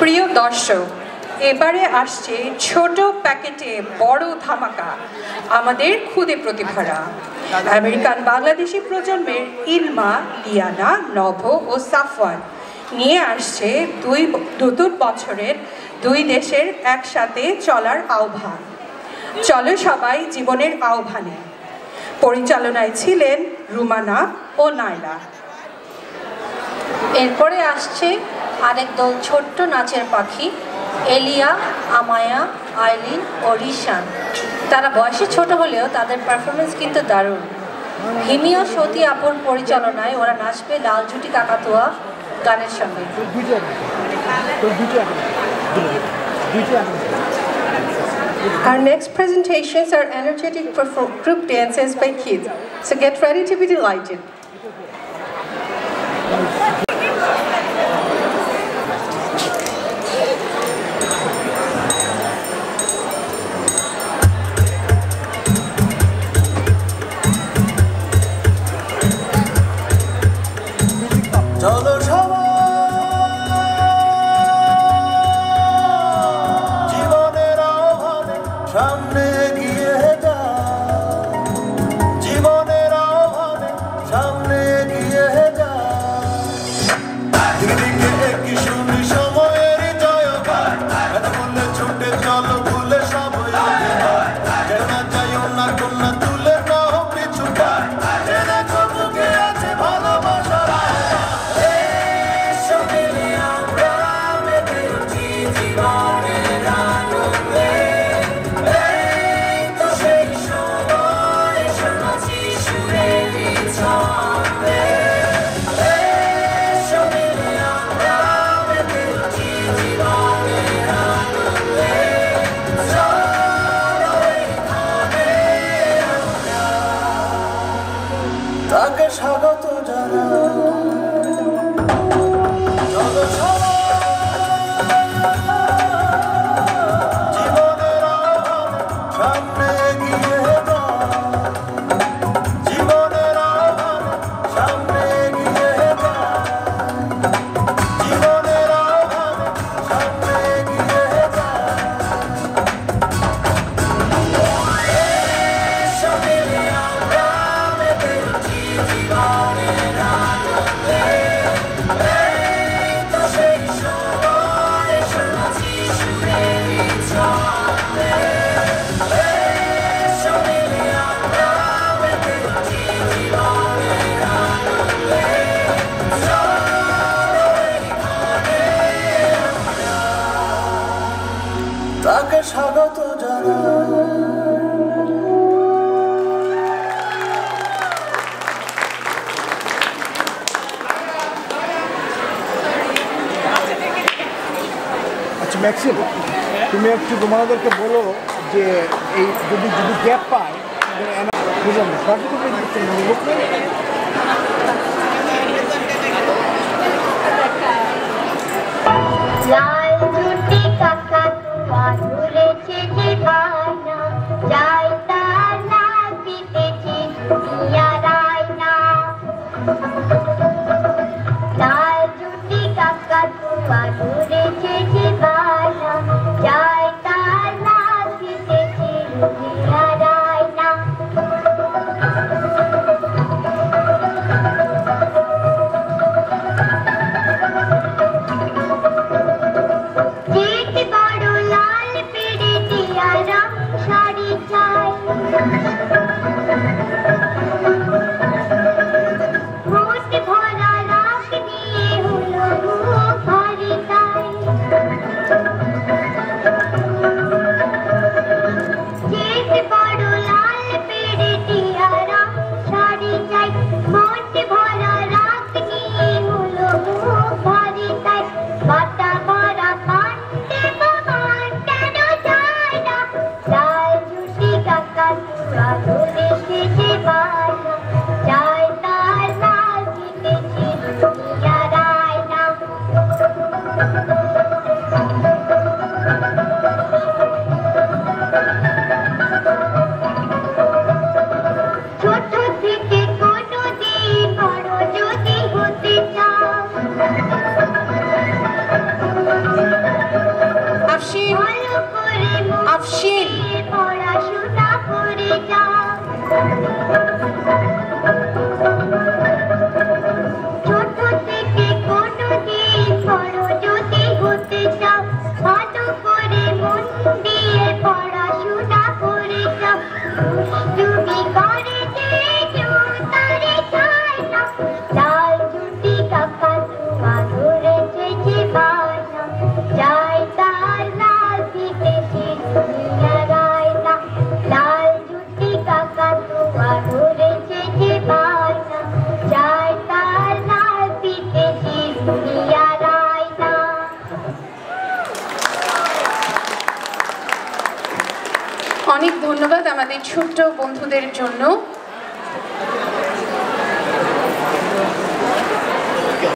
প্রিয় দর্শক, এবারে আসছে ছোট প্যাকেটে বড় ধামাকা, আমাদের খুদে প্রতিভারা। আমেরিকান বাংলাদেশি প্রজন্মের ইলমা, লিয়ানা, নভ ও সাফওয়ান নিয়ে আসছে নতুন বছরের দুই দেশের একসাথে চলার আহ্বান। চলো সবাই জীবনের আহ্বানে। পরিচালনায় ছিলেন রুমানা ও নাইলা। এরপরে আসছে আরেক দল ছোট্ট নাচের পাখি, এলিয়া, আমায়া, আইলিন ও রিশান। তারা বয়সে ছোট হলেও তাদের পারফরমেন্স কিন্তু দারুণ। হিমি ও সতী আপুর পরিচালনায় ওরা নাচবে লাল জুটি কাকাতুয়া গানের সঙ্গে। Our next presentations are energetic group dances by kids, so get ready to be delighted. Maxim, তুমি একটু তোমাদেরকে বলো যে এই যদি গ্যাপ পায় বুঝলাম যায় তার লাল পিঠে শিরুনিয়া রায়না, লাল জুটি কাকাতুয়া ধরেছে যে বায়না, যায় তার লাল পিঠে শিরুনিয়া রায়না। অনেক ধন্যবাদ আমাদের ছোট্ট বন্ধুদের জন্য।